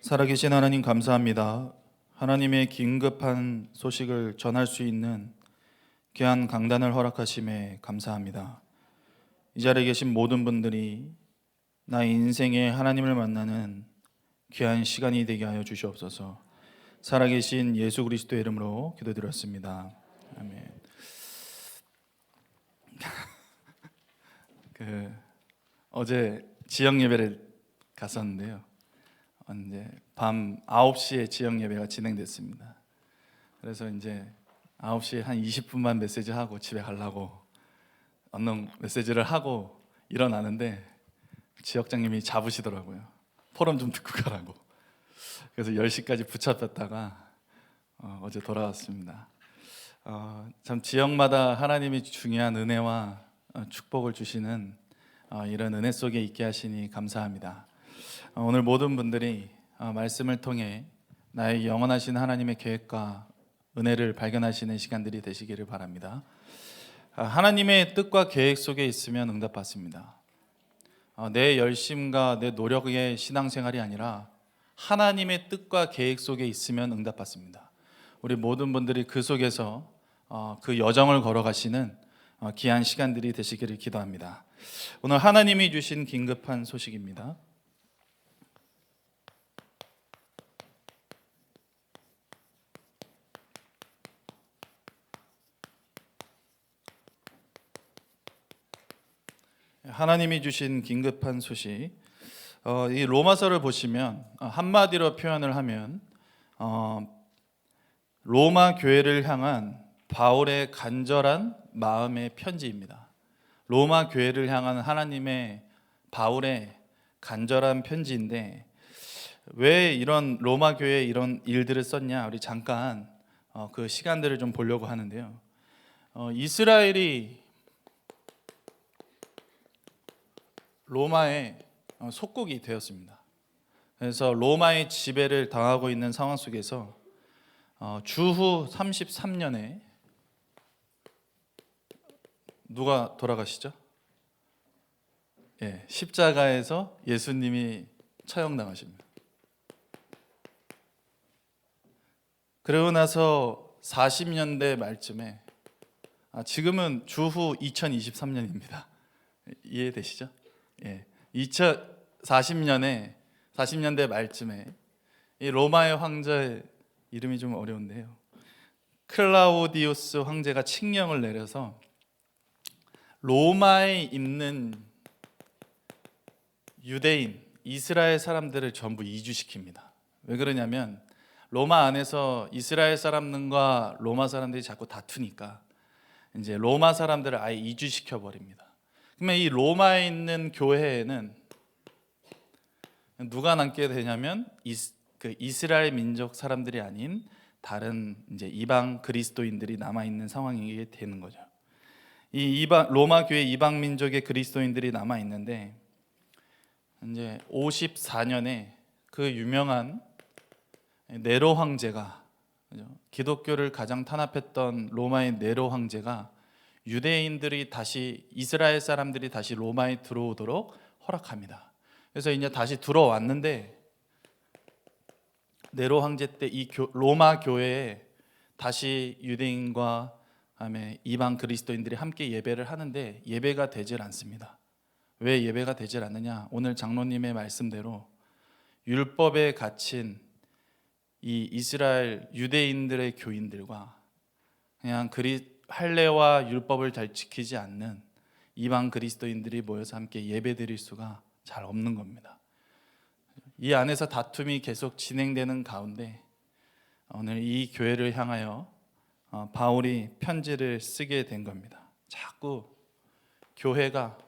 살아계신 하나님 감사합니다. 하나님의 긴급한 소식을 전할 수 있는 귀한 강단을 허락하심에 감사합니다. 이 자리에 계신 모든 분들이 나의 인생에 하나님을 만나는 귀한 시간이 되게 하여 주시옵소서. 살아계신 예수 그리스도의 이름으로 기도드렸습니다. 아멘. 어제 지역 예배를 갔었는데요. 이제 밤 9시에 지역 예배가 진행됐습니다. 그래서 이제 9시에 한 20분만 메시지하고 집에 가려고 언능 메시지를 하고 일어나는데 지역장님이 잡으시더라고요. 포럼 좀 듣고 가라고. 그래서 10시까지 붙잡혔다가 어제 돌아왔습니다. 참 지역마다 하나님이 중요한 은혜와 축복을 주시는 이런 은혜 속에 있게 하시니 감사합니다. 오늘 모든 분들이 말씀을 통해 나의 영원하신 하나님의 계획과 은혜를 발견하시는 시간들이 되시기를 바랍니다. 하나님의 뜻과 계획 속에 있으면 응답받습니다. 내 열심과 내 노력의 신앙생활이 아니라 하나님의 뜻과 계획 속에 있으면 응답받습니다. 우리 모든 분들이 그 속에서 그 여정을 걸어가시는 귀한 시간들이 되시기를 기도합니다. 오늘 하나님이 주신 긴급한 소식입니다. 하나님이 주신 긴급한 소식. 이 로마서를 보시면 한마디로 표현을 하면 로마 교회를 향한 바울의 간절한 마음의 편지입니다. 로마 교회를 향한 하나님의 바울의 간절한 편지인데 왜 이런 로마 교회에 이런 일들을 썼냐? 우리 잠깐 그 시간들을 좀 보려고 하는데요. 이스라엘이 로마의 속국이 되었습니다. 그래서 로마의 지배를 당하고 있는 상황 속에서 주후 33년에 누가 돌아가시죠? 십자가에서 예수님이 처형당하십니다. 그러고 나서 40년대 말쯤에 지금은 주후 2023년입니다. 이해되시죠? 40년대 말쯤에 이 로마의 황제 이름이 좀 어려운데요. 클라우디우스 황제가 칙령을 내려서 로마에 있는 유대인, 이스라엘 사람들을 전부 이주시킵니다. 왜 그러냐면 로마 안에서 이스라엘 사람들과 로마 사람들이 자꾸 다투니까 이제 로마 사람들을 아예 이주시켜 버립니다. 그러면 이 로마에 있는 교회에는 누가 남게 되냐면 이스라엘 민족 사람들이 아닌 다른 이제 이방 그리스도인들이 남아 있는 상황이 되는 거죠. 이 로마 교회 이방 민족의 그리스도인들이 남아 있는데 이제 54년에 그 유명한 네로 황제가 기독교를 가장 탄압했던 로마의 네로 황제가 유대인들이 다시 이스라엘 사람들이 다시 로마에 들어오도록 허락합니다. 그래서 이제 다시 들어왔는데 네로 황제 때 이 로마 교회에 다시 유대인과 다음에 이방 그리스도인들이 함께 예배를 하는데 예배가 되질 않습니다. 왜 예배가 되질 않느냐? 오늘 장로님의 말씀대로 율법에 갇힌 이 이스라엘 유대인들의 교인들과 그냥 할례와 율법을 잘 지키지 않는 이방 그리스도인들이 모여서 함께 예배드릴 수가 잘 없는 겁니다. 이 안에서 다툼이 계속 진행되는 가운데 오늘 이 교회를 향하여 바울이 편지를 쓰게 된 겁니다. 자꾸 교회가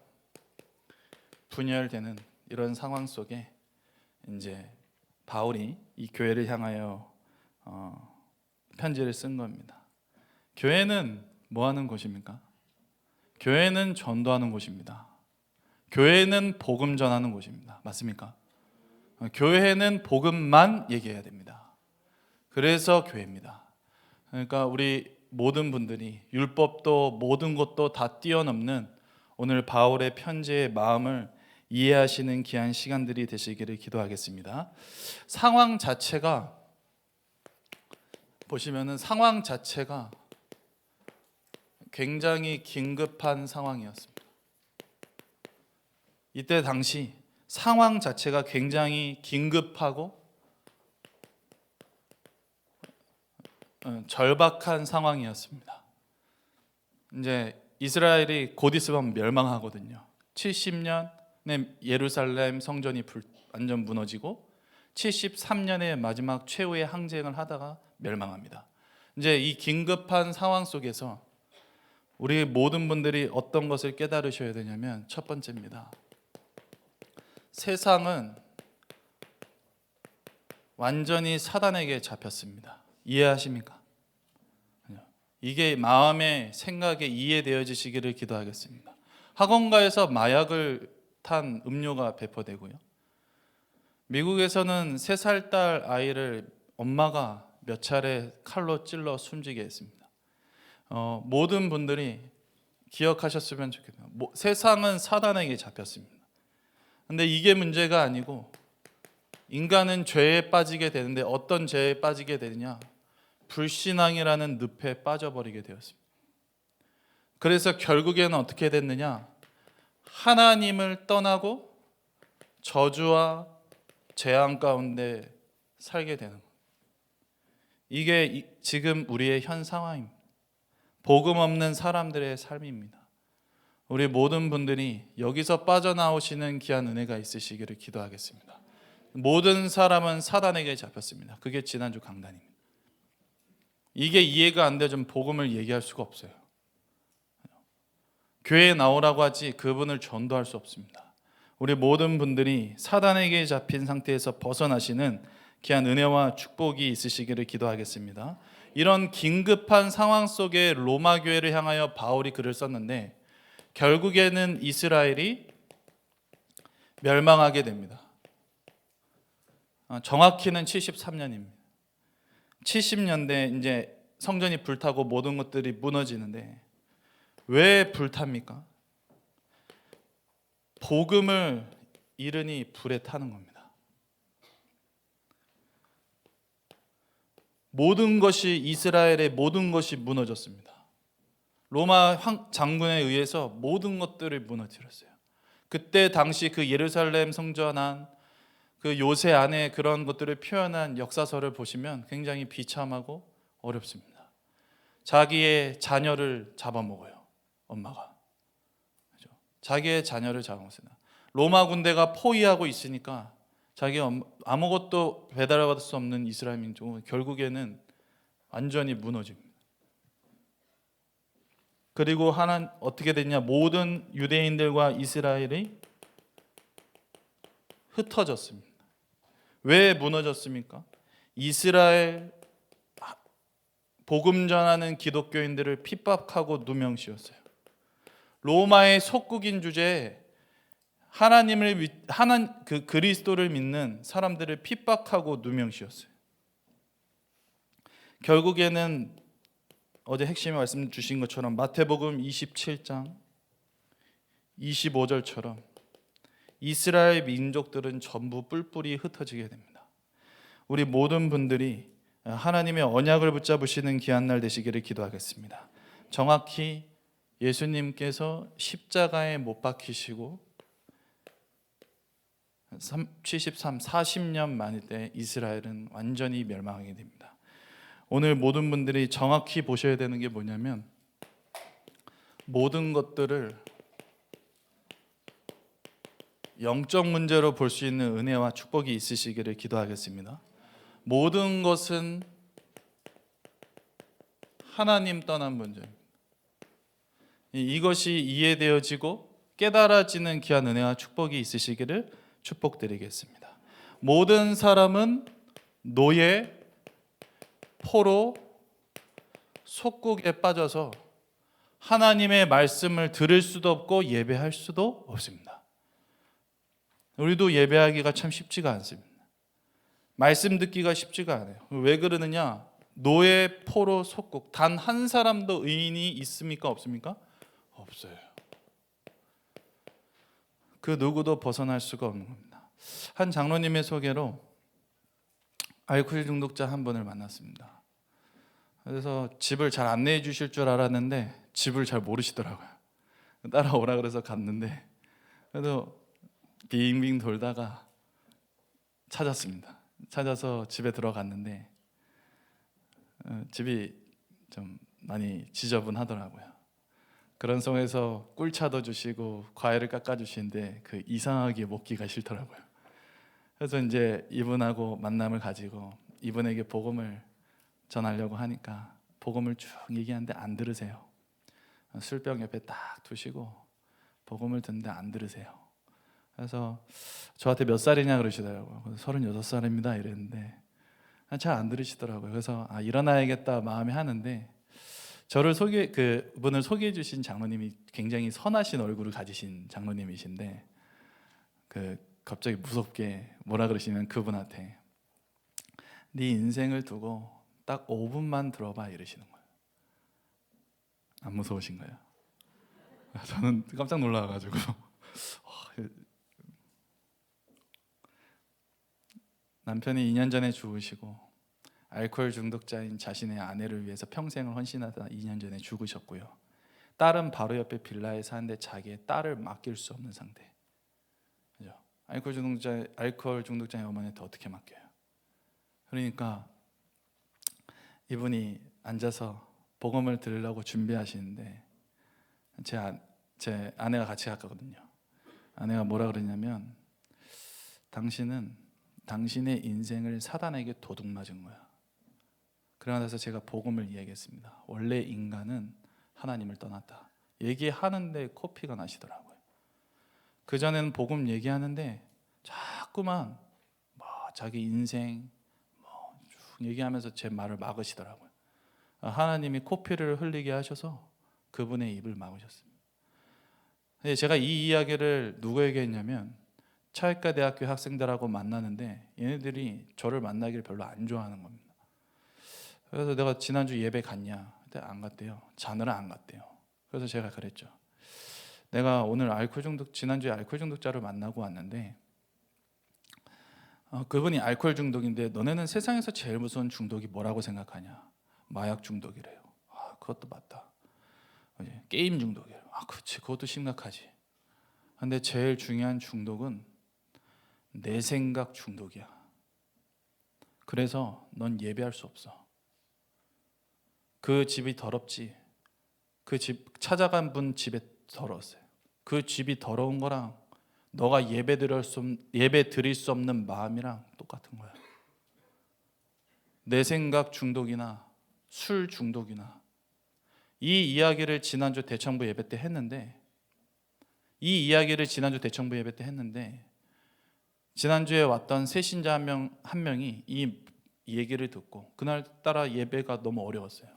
분열되는 이런 상황 속에 이제 바울이 이 교회를 향하여 편지를 쓴 겁니다. 교회는 뭐 하는 곳입니까? 교회는 전도하는 곳입니다. 교회는 복음 전하는 곳입니다. 맞습니까? 교회는 복음만 얘기해야 됩니다. 그래서 교회입니다. 그러니까 우리 모든 분들이 율법도 모든 것도 다 뛰어넘는 오늘 바울의 편지의 마음을 이해하시는 귀한 시간들이 되시기를 기도하겠습니다. 상황 자체가 보시면은 상황 자체가 굉장히 긴급한 상황이었습니다. 이때 당시 상황 자체가 굉장히 긴급하고 절박한 상황이었습니다. 이제 이스라엘이 곧 있으면 멸망하거든요. 70년에 예루살렘 성전이 완전 무너지고 73년에 마지막 최후의 항쟁을 하다가 멸망합니다. 이제 이 긴급한 상황 속에서 우리 모든 분들이 어떤 것을 깨달으셔야 되냐면 첫 번째입니다. 세상은 완전히 사단에게 잡혔습니다. 이해하십니까? 이게 마음의 생각에 이해되어지시기를 기도하겠습니다. 학원가에서 마약을 탄 음료가 배포되고요. 미국에서는 3살 딸 아이를 엄마가 몇 차례 칼로 찔러 숨지게 했습니다. 모든 분들이 기억하셨으면 좋겠네요. 세상은 사단에게 잡혔습니다. 근데 이게 문제가 아니고 인간은 죄에 빠지게 되는데 어떤 죄에 빠지게 되느냐? 불신앙이라는 늪에 빠져버리게 되었습니다. 그래서 결국에는 어떻게 됐느냐? 하나님을 떠나고 저주와 재앙 가운데 살게 되는 거예요. 이게 지금 우리의 현 상황입니다. 복음 없는 사람들의 삶입니다. 우리 모든 분들이 여기서 빠져나오시는 귀한 은혜가 있으시기를 기도하겠습니다. 모든 사람은 사단에게 잡혔습니다. 그게 지난주 강단입니다. 이게 이해가 안 되면 복음을 얘기할 수가 없어요. 교회에 나오라고 하지 그분을 전도할 수 없습니다. 우리 모든 분들이 사단에게 잡힌 상태에서 벗어나시는 귀한 은혜와 축복이 있으시기를 기도하겠습니다. 이런 긴급한 상황 속에 로마 교회를 향하여 바울이 글을 썼는데 결국에는 이스라엘이 멸망하게 됩니다. 정확히는 73년입니다. 70년대 이제 성전이 불타고 모든 것들이 무너지는데 왜 불탑니까? 복음을 잃으니 불에 타는 겁니다. 모든 것이 이스라엘의 모든 것이 무너졌습니다. 로마 장군에 의해서 모든 것들을 무너뜨렸어요. 그때 당시 그 예루살렘 성전 안, 그 요새 안에 그런 것들을 표현한 역사서를 보시면 굉장히 비참하고 어렵습니다. 자기의 자녀를 잡아먹어요. 엄마가. 그렇죠? 자기의 자녀를 잡아먹어요. 로마 군대가 포위하고 있으니까 자기 아무것도 배달받을 수 없는 이스라엘 민족은 결국에는 완전히 무너집니다. 그리고 하나는 어떻게 됐냐? 모든 유대인들과 이스라엘이 흩어졌습니다. 왜 무너졌습니까? 이스라엘 복음 전하는 기독교인들을 핍박하고 누명씌웠어요. 로마의 속국인 주제에 그리스도를 믿는 사람들을 핍박하고 누명씌웠어요. 결국에는 어제 핵심에 말씀 주신 것처럼 마태복음 27장 25절처럼 이스라엘 민족들은 전부 뿔뿔이 흩어지게 됩니다. 우리 모든 분들이 하나님의 언약을 붙잡으시는 귀한 날 되시기를 기도하겠습니다. 정확히 예수님께서 십자가에 못 박히시고 40년 만일 때 이스라엘은 완전히 멸망하게 됩니다. 오늘 모든 분들이 정확히 보셔야 되는 게 뭐냐면 모든 것들을 영적 문제로 볼 수 있는 은혜와 축복이 있으시기를 기도하겠습니다. 모든 것은 하나님 떠난 문제입니다. 이것이 이해되어지고 깨달아지는 귀한 은혜와 축복이 있으시기를 축복드리겠습니다. 모든 사람은 노예, 포로, 속국에 빠져서 하나님의 말씀을 들을 수도 없고 예배할 수도 없습니다. 우리도 예배하기가 참 쉽지가 않습니다. 말씀 듣기가 쉽지가 않아요. 왜 그러느냐? 노예, 포로, 속국 단 한 사람도 의인이 있습니까? 없습니까? 없어요. 그 누구도 벗어날 수가 없는 겁니다. 한 장로님의 소개로 알코올 중독자 한 분을 만났습니다. 그래서 집을 잘 안내해 주실 줄 알았는데 집을 잘 모르시더라고요. 따라오라 그래서 갔는데 그래도 빙빙 돌다가 찾았습니다. 찾아서 집에 들어갔는데 집이 좀 많이 지저분하더라고요. 그런 속에서 꿀차도 주시고 과일을 깎아주시는데 그 이상하게 먹기가 싫더라고요. 그래서 이제 이분하고 만남을 가지고 이분에게 복음을 전하려고 하니까 복음을 쭉 얘기하는데 안 들으세요. 술병 옆에 딱 두시고 복음을 듣는데 안 들으세요. 그래서 저한테 몇 살이냐 그러시더라고요. 36살입니다 이랬는데 잘 안 들으시더라고요. 그래서 일어나야겠다 마음에 하는데 저를 그분을 소개해 주신 장로님이 굉장히 선하신 얼굴을 가지신 장로님이신데 갑자기 무섭게 뭐라 그러시면 그분한테 네 인생을 두고 딱 5분만 들어봐 이러시는 거예요. 안 무서우신 거예요? 저는 깜짝 놀라가지고 남편이 2년 전에 죽으시고 알코올 중독자인 자신의 아내를 위해서 평생을 헌신하다 2년 전에 죽으셨고요. 딸은 바로 옆에 빌라에 사는데 자기의 딸을 맡길 수 없는 상태. 그죠? 알코올 중독자의 어머니한테 어떻게 맡겨요? 그러니까 이분이 앉아서 복음을 들으려고 준비하시는데 제 아내가 같이 갔거든요. 아내가 뭐라 그러냐면 당신은 당신의 인생을 사단에게 도둑 맞은 거야. 그러고 나서 제가 복음을 이야기했습니다. 원래 인간은 하나님을 떠났다. 얘기하는데 코피가 나시더라고요. 그전에는 복음 얘기하는데 자꾸만 자기 인생 쭉 얘기하면서 제 말을 막으시더라고요. 하나님이 코피를 흘리게 하셔서 그분의 입을 막으셨습니다. 제가 이 이야기를 누구에게 했냐면 차이과 대학교 학생들하고 만나는데 얘네들이 저를 만나기를 별로 안 좋아하는 겁니다. 그래서 내가 지난주 예배 갔냐? 그때 안 갔대요. 자느라 안 갔대요. 그래서 제가 그랬죠. 내가 오늘 지난주에 알코올 중독자를 만나고 왔는데 그분이 알코올 중독인데 너네는 세상에서 제일 무서운 중독이 뭐라고 생각하냐? 마약 중독이래요. 그것도 맞다. 게임 중독이래요. 그렇지, 그것도 심각하지. 근데 제일 중요한 중독은 내 생각 중독이야. 그래서 넌 예배할 수 없어. 그 집이 더럽지. 그 집 찾아간 분 집에 더러웠어요. 그 집이 더러운 거랑 너가 예배 드릴 수 없는 마음이랑 똑같은 거야. 내 생각 중독이나 술 중독이나 이 이야기를 지난주 대청부 예배 때 했는데 지난주에 왔던 새신자 한 명이 이 얘기를 듣고 그날따라 예배가 너무 어려웠어요.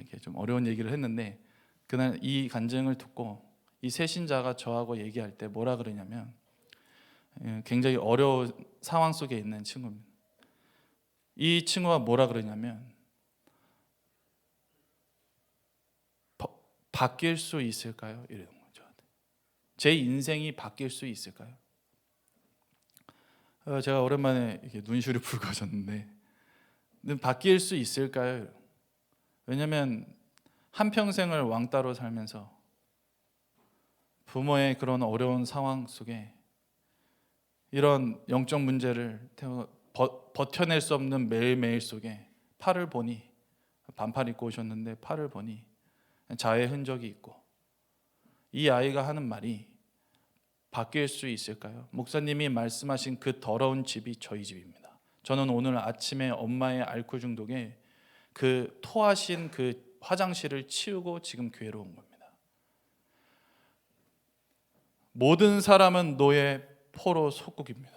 이렇게 좀 어려운 얘기를 했는데 그날 이 간증을 듣고 이 새신자가 저하고 얘기할 때 뭐라 그러냐면 굉장히 어려운 상황 속에 있는 친구입니다. 이 친구가 뭐라 그러냐면 바뀔 수 있을까요? 이러는 거죠. 제 인생이 바뀔 수 있을까요? 제가 오랜만에 이렇게 눈시울이 붉어졌는데 바뀔 수 있을까요? 왜냐하면 한평생을 왕따로 살면서 부모의 그런 어려운 상황 속에 이런 영적 문제를 버텨낼 수 없는 매일매일 속에 팔을 보니 반팔 입고 오셨는데 팔을 보니 자해 흔적이 있고 이 아이가 하는 말이 바뀔 수 있을까요? 목사님이 말씀하신 그 더러운 집이 저희 집입니다. 저는 오늘 아침에 엄마의 알코올 중독에 그 토하신 그 화장실을 치우고 지금 교회로 온 겁니다. 모든 사람은 노예 포로 속국입니다.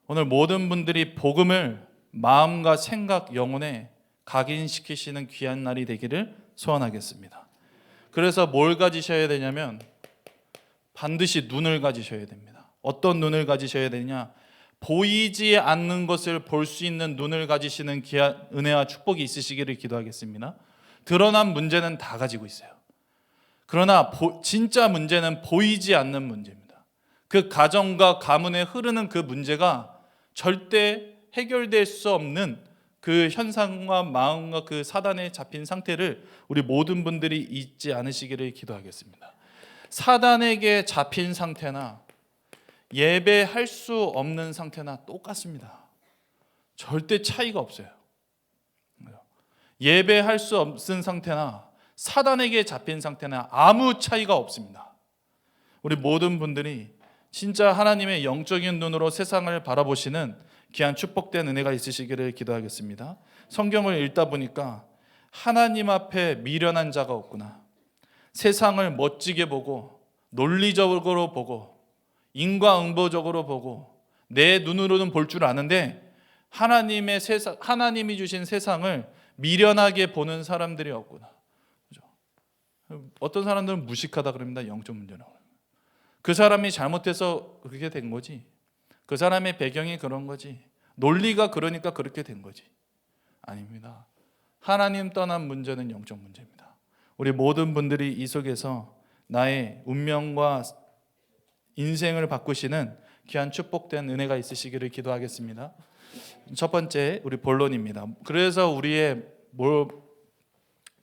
오늘 모든 분들이 복음을 마음과 생각, 영혼에 각인시키시는 귀한 날이 되기를 소원하겠습니다. 그래서 뭘 가지셔야 되냐면 반드시 눈을 가지셔야 됩니다. 어떤 눈을 가지셔야 되냐? 보이지 않는 것을 볼 수 있는 눈을 가지시는 귀한 은혜와 축복이 있으시기를 기도하겠습니다. 드러난 문제는 다 가지고 있어요. 그러나 진짜 문제는 보이지 않는 문제입니다. 그 가정과 가문에 흐르는 그 문제가 절대 해결될 수 없는 그 현상과 마음과 그 사단에 잡힌 상태를 우리 모든 분들이 잊지 않으시기를 기도하겠습니다. 사단에게 잡힌 상태나 예배할 수 없는 상태나 똑같습니다. 절대 차이가 없어요. 예배할 수 없는 상태나 사단에게 잡힌 상태나 아무 차이가 없습니다. 우리 모든 분들이 진짜 하나님의 영적인 눈으로 세상을 바라보시는 귀한 축복된 은혜가 있으시기를 기도하겠습니다. 성경을 읽다 보니까 하나님 앞에 미련한 자가 없구나. 세상을 멋지게 보고 논리적으로 보고 인과응보적으로 보고 내 눈으로는 볼 줄 아는데 하나님이 주신 세상을 미련하게 보는 사람들이 없구나. 그렇죠? 어떤 사람들은 무식하다 그럽니다. 영적 문제라고. 그 사람이 잘못해서 그렇게 된 거지. 그 사람의 배경이 그런 거지. 논리가 그러니까 그렇게 된 거지. 아닙니다. 하나님 떠난 문제는 영적 문제입니다. 우리 모든 분들이 이 속에서 나의 운명과 인생을 바꾸시는 귀한 축복된 은혜가 있으시기를 기도하겠습니다. 첫 번째 우리 본론입니다. 그래서 우리의 뭘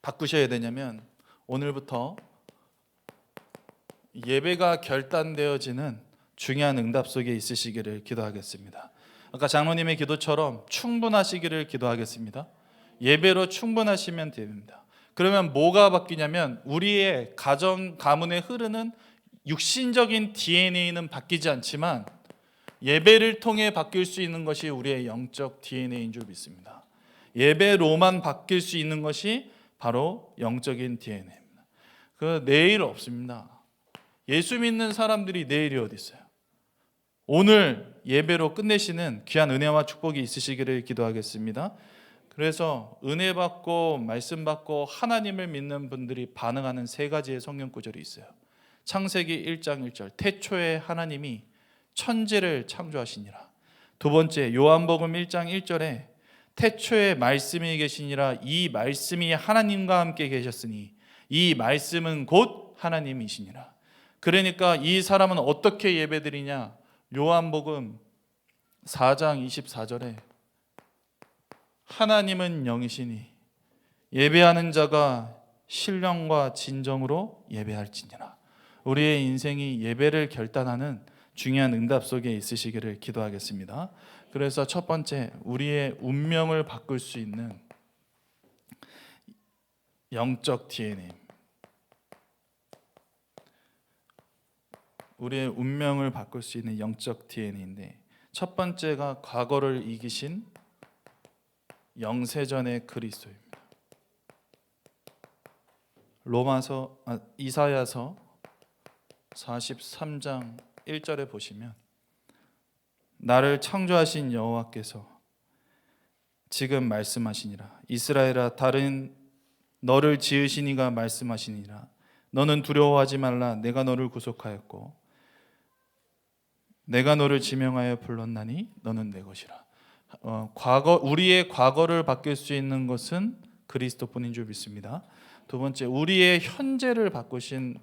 바꾸셔야 되냐면 오늘부터 예배가 결단되어지는 중요한 응답 속에 있으시기를 기도하겠습니다. 아까 장로님의 기도처럼 충분하시기를 기도하겠습니다. 예배로 충분하시면 됩니다. 그러면 뭐가 바뀌냐면 우리의 가정 가문에 흐르는 육신적인 DNA는 바뀌지 않지만 예배를 통해 바뀔 수 있는 것이 우리의 영적 DNA인 줄 믿습니다. 예배로만 바뀔 수 있는 것이 바로 영적인 DNA입니다. 그 내일 없습니다. 예수 믿는 사람들이 내일이 어디 있어요? 오늘 예배로 끝내시는 귀한 은혜와 축복이 있으시기를 기도하겠습니다. 그래서 은혜 받고 말씀 받고 하나님을 믿는 분들이 반응하는 세 가지의 성경 구절이 있어요. 창세기 1장 1절 태초에 하나님이 천지를 창조하시니라. 두 번째 요한복음 1장 1절에 태초에 말씀이 계시니라. 이 말씀이 하나님과 함께 계셨으니 이 말씀은 곧 하나님이시니라. 그러니까 이 사람은 어떻게 예배드리냐? 요한복음 4장 24절에 하나님은 영이시니 예배하는 자가 신령과 진정으로 예배할지니라. 우리의 인생이 예배를 결단하는 중요한 응답 속에 있으시기를 기도하겠습니다. 그래서 첫 번째, 우리의 운명을 바꿀 수 있는 영적 DNA. 우리의 운명을 바꿀 수 있는 영적 DNA인데 첫 번째가 과거를 이기신 영세전의 그리스도입니다. 이사야서 43장 1절에 보시면 나를 창조하신 여호와께서 지금 말씀하시니라. 이스라엘아 다른 너를 지으신 이가 말씀하시니라. 너는 두려워하지 말라. 내가 너를 구속하였고 내가 너를 지명하여 불렀나니 너는 내 것이라. 우리의 과거를 바뀔 수 있는 것은 그리스도뿐인 줄 믿습니다. 두 번째, 우리의 현재를 바꾸신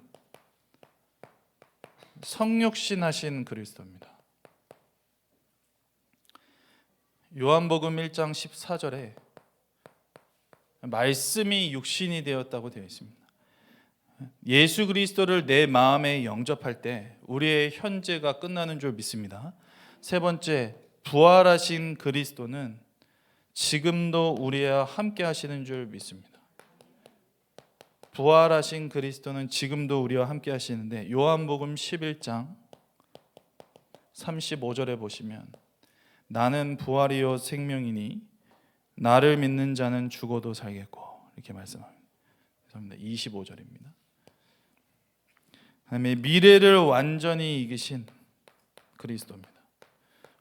성육신하신 그리스도입니다. 요한복음 1장 14절에 말씀이 육신이 되었다고 되어 있습니다. 예수 그리스도를 내 마음에 영접할 때 우리의 현재가 끝나는 줄 믿습니다. 세 번째, 부활하신 그리스도는 지금도 우리와 함께 하시는 줄 믿습니다. 부활하신 그리스도는 지금도 우리와 함께 하시는데 요한복음 11장 35절에 보시면 나는 부활이요 생명이니 나를 믿는 자는 죽어도 살겠고 이렇게 말씀합니다. 25절입니다. 그다음에 미래를 완전히 이기신 그리스도입니다.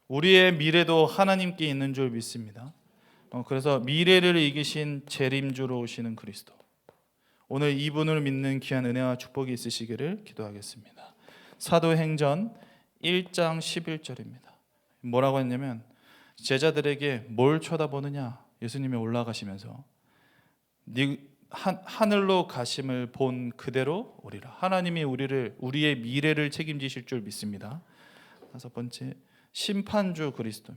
우리의 미래도 하나님께 있는 줄 믿습니다. 그래서 미래를 이기신 재림주로 오시는 그리스도. 오늘 이분을 믿는 귀한 은혜와 축복이 있으시기를 기도하겠습니다. 사도행전 1장 11절입니다. 뭐라고 했냐면 제자들에게 뭘 쳐다보느냐? 예수님이 올라가시면서 하늘로 가심을 본 그대로 오리라. 하나님이 우리의 미래를 책임지실 줄 믿습니다. 다섯 번째, 심판주 그리스도.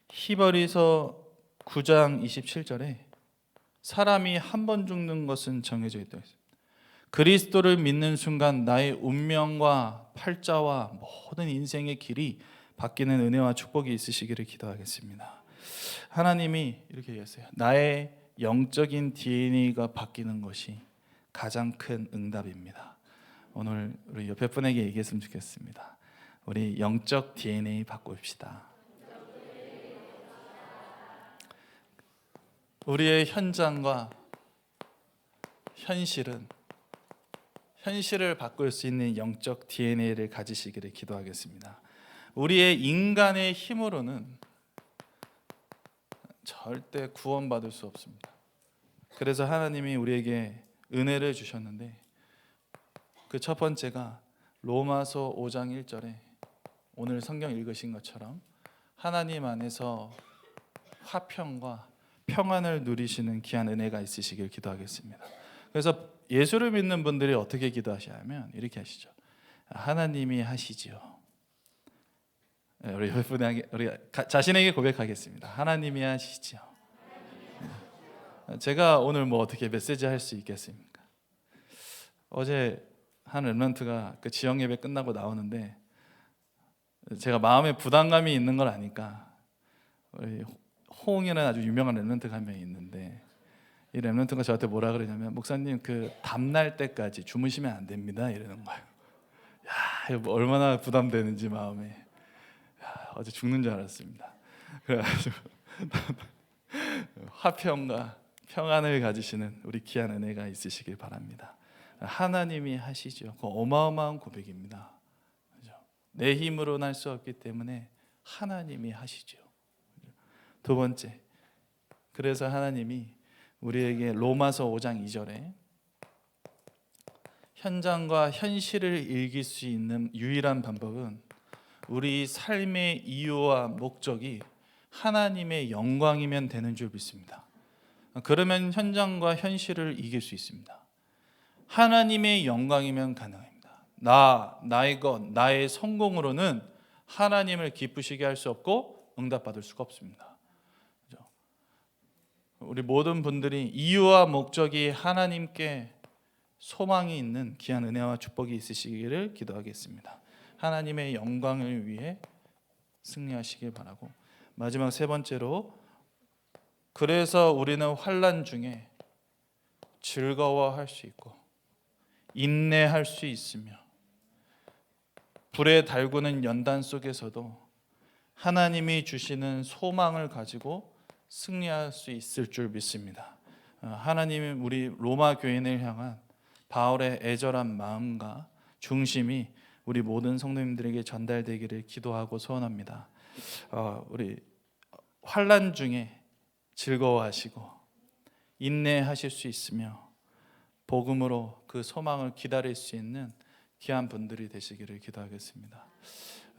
히브리서 9장 27절에 사람이 한 번 죽는 것은 정해져 있다. 그리스도를 믿는 순간 나의 운명과 팔자와 모든 인생의 길이 바뀌는 은혜와 축복이 있으시기를 기도하겠습니다. 하나님이 이렇게 얘기했어요. 나의 영적인 DNA가 바뀌는 것이 가장 큰 응답입니다. 오늘 우리 옆에 분에게 얘기했으면 좋겠습니다. 우리 영적 DNA 바꿉시다. 우리의 현장과 현실을 바꿀 수 있는 영적 DNA를 가지시기를 기도하겠습니다. 우리의 인간의 힘으로는 절대 구원받을 수 없습니다. 그래서 하나님이 우리에게 은혜를 주셨는데 그 첫 번째가 로마서 5장 1절에 오늘 성경 읽으신 것처럼 하나님 안에서 화평과 평안을 누리시는 귀한 은혜가 있으시길 기도하겠습니다. 그래서 예수를 믿는 분들이 어떻게 기도하시냐면 이렇게 하시죠. 하나님이 하시지요. 우리 자신에게 고백하겠습니다. 하나님이 하시지요. 제가 오늘 뭐 어떻게 메시지 할 수 있겠습니까? 어제 한 렘넌트가 그 지역 예배 끝나고 나오는데 제가 마음에 부담감이 있는 걸 아니까 우리 호응이라는 아주 유명한 렘넌트가 한 명이 있는데 이 렘넌트가 저한테 뭐라 그러냐면 목사님 그 담날 때까지 주무시면 안 됩니다 이러는 거예요. 야, 이거 얼마나 부담되는지 마음에. 야, 어제 죽는 줄 알았습니다. 그래가지고 화평과 평안을 가지시는 우리 귀한 은혜가 있으시길 바랍니다. 하나님이 하시죠. 그 어마어마한 고백입니다. 그렇죠? 내 힘으로는 할 수 없기 때문에 하나님이 하시죠. 두 번째, 그래서 하나님이 우리에게 로마서 5장 2절에 현장과 현실을 읽을 수 있는 유일한 방법은 우리 삶의 이유와 목적이 하나님의 영광이면 되는 줄 믿습니다. 그러면 현장과 현실을 이길 수 있습니다. 하나님의 영광이면 가능합니다. 나의 것, 나의 성공으로는 하나님을 기쁘시게 할 수 없고 응답받을 수가 없습니다. 그렇죠? 우리 모든 분들이 이유와 목적이 하나님께 소망이 있는 귀한 은혜와 축복이 있으시기를 기도하겠습니다. 하나님의 영광을 위해 승리하시길 바라고, 마지막 세 번째로 그래서 우리는 환난 중에 즐거워할 수 있고 인내할 수 있으며 불에 달구는 연단 속에서도 하나님이 주시는 소망을 가지고 승리할 수 있을 줄 믿습니다. 하나님이 우리 로마 교인을 향한 바울의 애절한 마음과 중심이 우리 모든 성도님들에게 전달되기를 기도하고 소원합니다. 우리 환난 중에 즐거워하시고 인내하실 수 있으며 복음으로 그 소망을 기다릴 수 있는 귀한 분들이 되시기를 기도하겠습니다.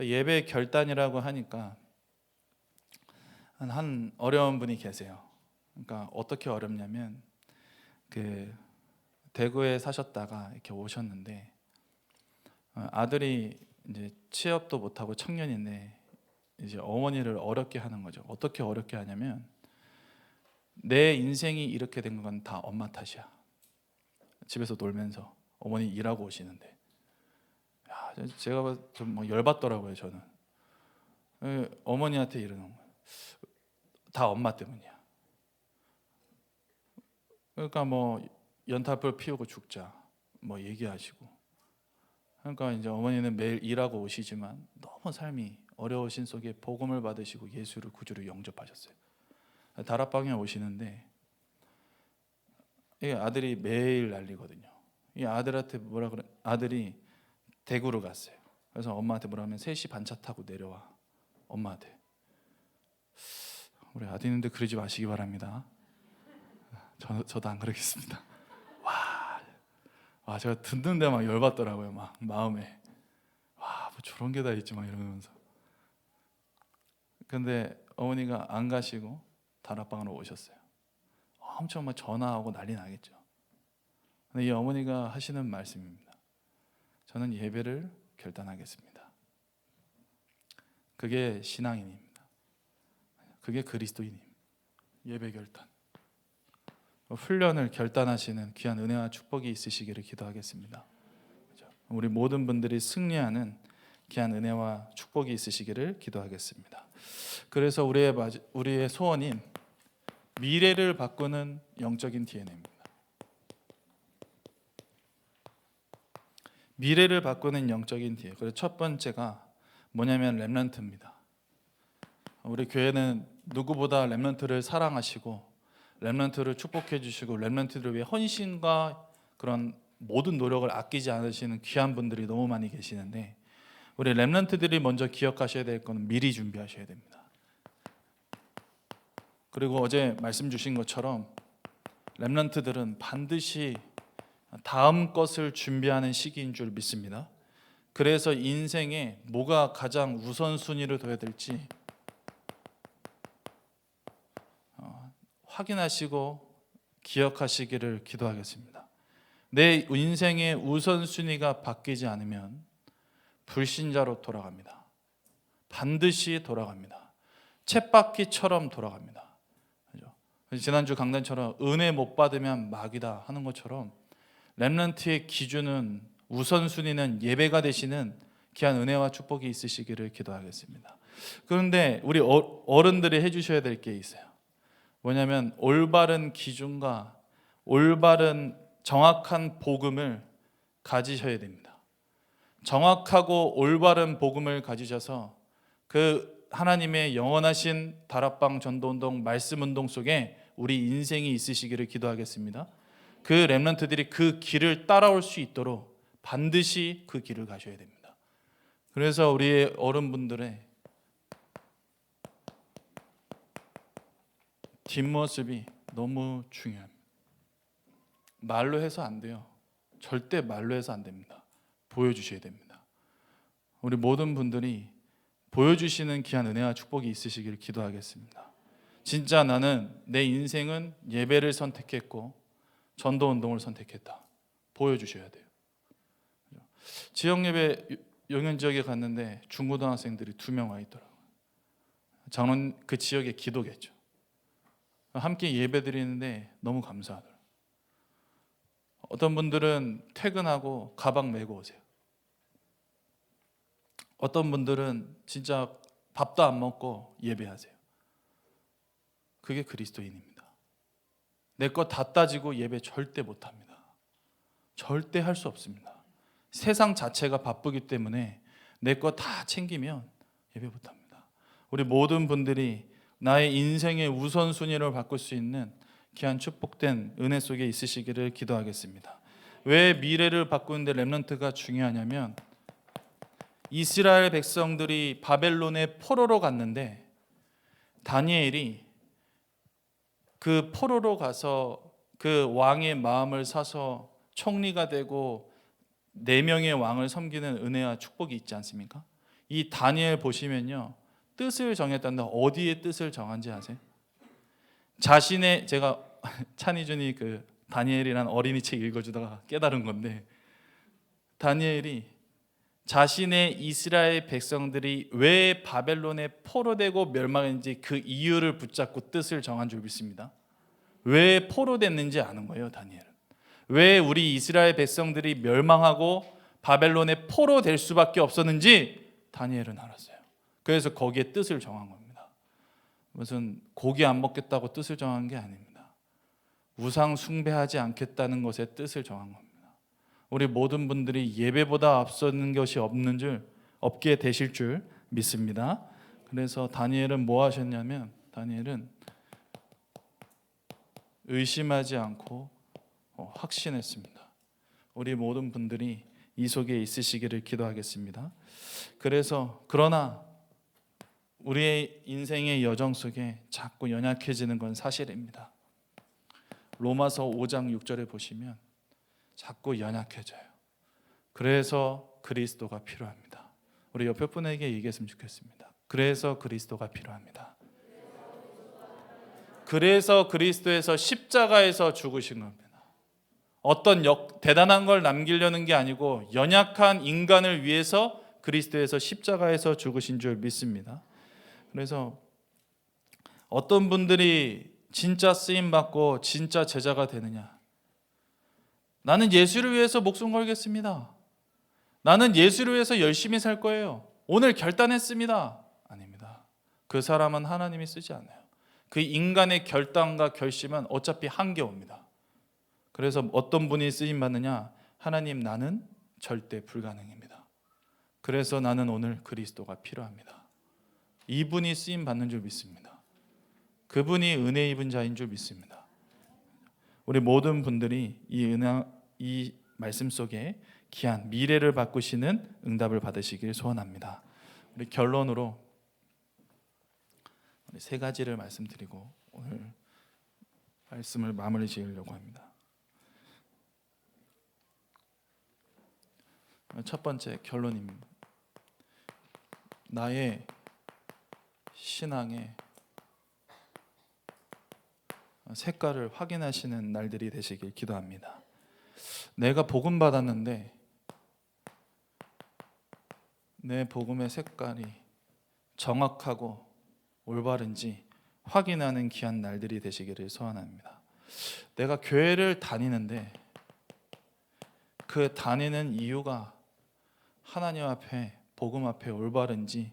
예배 결단이라고 하니까 한 어려운 분이 계세요. 그러니까 어떻게 어렵냐면 그 대구에 사셨다가 이렇게 오셨는데 아들이 이제 취업도 못하고 청년인데 이제 어머니를 어렵게 하는 거죠. 어떻게 어렵게 하냐면 내 인생이 이렇게 된 건 다 엄마 탓이야. 집에서 놀면서 어머니 일하고 오시는데, 야, 제가 좀 열받더라고요. 저는 어머니한테 이러는 거예요. 다 엄마 때문이야. 그러니까 뭐 연탄불 피우고 죽자 뭐 얘기하시고, 그러니까 이제 어머니는 매일 일하고 오시지만 너무 삶이 어려우신 속에 복음을 받으시고 예수를 구주로 영접하셨어요. 다락방에 오시는데 이 아들이 매일 난리거든요. 이 아들한테 뭐라 그래? 아들이 대구로 갔어요. 그래서 엄마한테 뭐라 하면 3시 반차 타고 내려와. 엄마한테. 우리 아들인데 그러지 마시기 바랍니다. 저도 안 그러겠습니다. 와, 제가 듣는데 막 열받더라고요. 막 마음에. 와, 뭐 저런 게 다 있지 막 이러면서. 근데 어머니가 안 가시고 다락방으로 오셨어요. 엄청 막 전화하고 난리 나겠죠. 근데 이 어머니가 하시는 말씀입니다. 저는 예배를 결단하겠습니다. 그게 신앙인입니다. 그게 그리스도인입니다. 예배 결단. 훈련을 결단하시는 귀한 은혜와 축복이 있으시기를 기도하겠습니다. 우리 모든 분들이 승리하는 귀한 은혜와 축복이 있으시기를 기도하겠습니다. 그래서 우리의 소원인 미래를 바꾸는 영적인 DNA입니다. 미래를 바꾸는 영적인 DNA. 그래서 첫 번째가 뭐냐면 렘넌트입니다. 우리 교회는 누구보다 렘넌트를 사랑하시고 렘넌트를 축복해 주시고 렘넌트를 위해 헌신과 그런 모든 노력을 아끼지 않으시는 귀한 분들이 너무 많이 계시는데, 우리 렘넌트들이 먼저 기억하셔야 될 것은 미리 준비하셔야 됩니다. 그리고 어제 말씀 주신 것처럼 렘넌트들은 반드시 다음 것을 준비하는 시기인 줄 믿습니다. 그래서 인생에 뭐가 가장 우선순위를 둬야 될지 확인하시고 기억하시기를 기도하겠습니다. 내 인생의 우선순위가 바뀌지 않으면 불신자로 돌아갑니다. 반드시 돌아갑니다. 쳇바퀴처럼 돌아갑니다. 지난주 강단처럼 은혜 못 받으면 막이다 하는 것처럼 렘넌트의 기준은, 우선순위는 예배가 되시는 귀한 은혜와 축복이 있으시기를 기도하겠습니다. 그런데 우리 어른들이 해주셔야 될 게 있어요. 뭐냐면 올바른 기준과 올바른 정확한 복음을 가지셔야 됩니다. 정확하고 올바른 복음을 가지셔서 그 하나님의 영원하신 다락방 전도운동 말씀운동 속에 우리 인생이 있으시기를 기도하겠습니다. 그 렘넌트들이 그 길을 따라올 수 있도록 반드시 그 길을 가셔야 됩니다. 그래서 우리 어른분들의 뒷모습이 너무 중요합니다. 말로 해서 안 돼요. 절대 말로 해서 안 됩니다. 보여주셔야 됩니다. 우리 모든 분들이 보여주시는 귀한 은혜와 축복이 있으시기를 기도하겠습니다. 진짜 나는 내 인생은 예배를 선택했고 전도운동을 선택했다. 보여주셔야 돼요. 지역예배 용현 지역에 갔는데 중고등학생들이 2명 와 있더라고요. 장로님 그 지역의 기도겠죠. 함께 예배 드리는데 너무 감사하더라고요. 어떤 분들은 퇴근하고 가방 메고 오세요. 어떤 분들은 진짜 밥도 안 먹고 예배하세요. 그게 그리스도인입니다. 내 것 다 따지고 예배 절대 못합니다. 절대 할 수 없습니다. 세상 자체가 바쁘기 때문에 내 것 다 챙기면 예배 못합니다. 우리 모든 분들이 나의 인생의 우선순위를 바꿀 수 있는 귀한 축복된 은혜 속에 있으시기를 기도하겠습니다. 왜 미래를 바꾸는데 렘넌트가 중요하냐면, 이스라엘 백성들이 바벨론의 포로로 갔는데 다니엘이 그 포로로 가서 그 왕의 마음을 사서 총리가 되고 4명의 왕을 섬기는 은혜와 축복이 있지 않습니까? 이 다니엘 보시면요, 뜻을 정했다는데 어디에 뜻을 정한지 아세요? 자신의, 제가 찬희준이 그 다니엘이라는 어린이 책 읽어주다가 깨달은 건데, 다니엘이 자신의 이스라엘 백성들이 왜 바벨론에 포로되고 멸망했는지 그 이유를 붙잡고 뜻을 정한 줄 믿습니다. 왜 포로됐는지 아는 거예요, 다니엘은. 왜 우리 이스라엘 백성들이 멸망하고 바벨론에 포로될 수밖에 없었는지 다니엘은 알았어요. 그래서 거기에 뜻을 정한 겁니다. 무슨 고기 안 먹겠다고 뜻을 정한 게 아닙니다. 우상 숭배하지 않겠다는 것에 뜻을 정한 겁니다. 우리 모든 분들이 예배보다 앞서는 것이 없게 되실 줄 믿습니다. 그래서 다니엘은 뭐 하셨냐면, 다니엘은 의심하지 않고 확신했습니다. 우리 모든 분들이 이 속에 있으시기를 기도하겠습니다. 그러나 우리의 인생의 여정 속에 자꾸 연약해지는 건 사실입니다. 로마서 5장 6절에 보시면 자꾸 연약해져요. 그래서 그리스도가 필요합니다. 우리 옆에 분에게 얘기했으면 좋겠습니다. 그래서 그리스도가 필요합니다. 그래서 그리스도에서 십자가에서 죽으신 겁니다. 어떤 대단한 걸 남기려는 게 아니고 연약한 인간을 위해서 그리스도에서 십자가에서 죽으신 줄 믿습니다. 그래서 어떤 분들이 진짜 쓰임 받고 진짜 제자가 되느냐? 나는 예수를 위해서 목숨 걸겠습니다. 나는 예수를 위해서 열심히 살 거예요. 오늘 결단했습니다. 아닙니다. 그 사람은 하나님이 쓰지 않아요. 그 인간의 결단과 결심은 어차피 한계옵니다. 그래서 어떤 분이 쓰임 받느냐? 하나님, 나는 절대 불가능입니다. 그래서 나는 오늘 그리스도가 필요합니다. 이분이 쓰임 받는 줄 믿습니다. 그분이 은혜 입은 자인 줄 믿습니다. 우리 모든 분들이 이 말씀 속에 귀한 미래를 바꾸시는 응답을 받으시길 소원합니다. 우리 결론으로 세 가지를 말씀드리고 오늘 말씀을 마무리 지으려고 합니다. 첫 번째 결론입니다. 나의 신앙의 색깔을 확인하시는 날들이 되시길 기도합니다. 내가 복음 받았는데 내 복음의 색깔이 정확하고 올바른지 확인하는 귀한 날들이 되시기를 소원합니다. 내가 교회를 다니는데 그 다니는 이유가 하나님 앞에 복음 앞에 올바른지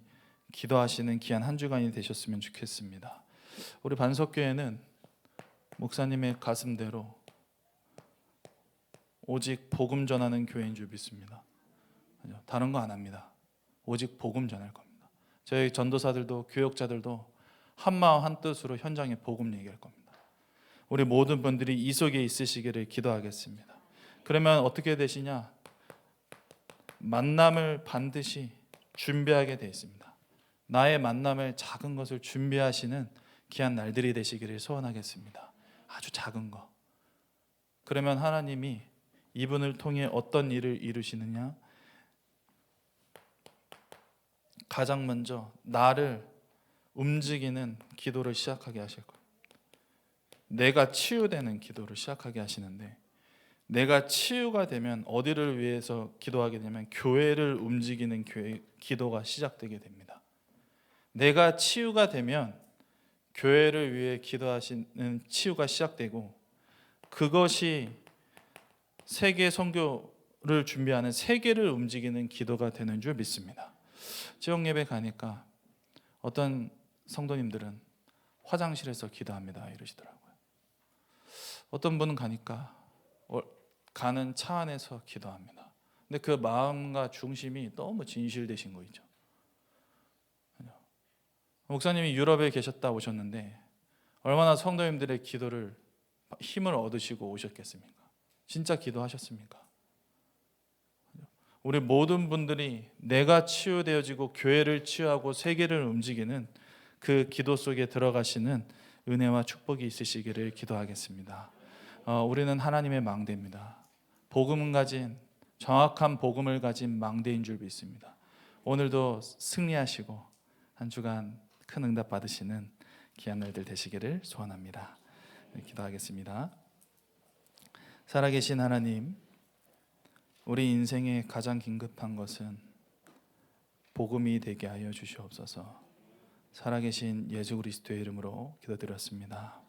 기도하시는 귀한 한 주간이 되셨으면 좋겠습니다. 우리 반석교회는 목사님의 가슴대로 오직 복음 전하는 교회인 줄 믿습니다. 다른 거 안 합니다. 오직 복음 전할 겁니다. 저희 전도사들도 교역자들도 한마음 한뜻으로 현장에 복음 얘기할 겁니다. 우리 모든 분들이 이 속에 있으시기를 기도하겠습니다. 그러면 어떻게 되시냐? 만남을 반드시 준비하게 되어 있습니다. 나의 만남을 작은 것을 준비하시는 귀한 날들이 되시기를 소원하겠습니다. 아주 작은 거. 그러면 하나님이 이분을 통해 어떤 일을 이루시느냐? 가장 먼저 나를 움직이는 기도를 시작하게 하실 거예요. 내가 치유되는 기도를 시작하게 하시는데, 내가 치유가 되면 어디를 위해서 기도하게 되면 교회를 움직이는 기도가 시작되게 됩니다. 내가 치유가 되면 교회를 위해 기도하시는 치유가 시작되고, 그것이 세계 선교를 준비하는 세계를 움직이는 기도가 되는 줄 믿습니다. 지역 예배 가니까 어떤 성도님들은 화장실에서 기도합니다 이러시더라고요. 어떤 분은 가니까 가는 차 안에서 기도합니다. 근데 그 마음과 중심이 너무 진실되신 거 있죠. 목사님이 유럽에 계셨다 오셨는데 얼마나 성도님들의 기도를 힘을 얻으시고 오셨겠습니까? 진짜 기도하셨습니까? 우리 모든 분들이 내가 치유되어지고 교회를 치유하고 세계를 움직이는 그 기도 속에 들어가시는 은혜와 축복이 있으시기를 기도하겠습니다. 우리는 하나님의 망대입니다. 복음을 가진, 정확한 복음을 가진 망대인 줄 믿습니다. 오늘도 승리하시고 한 주간 큰 응답 받으시는 귀한 날들 되시기를 소원합니다. 기도하겠습니다. 살아계신 하나님, 우리 인생에 가장 긴급한 것은 복음이 되게 하여 주시옵소서. 살아계신 예수 그리스도의 이름으로 기도드렸습니다.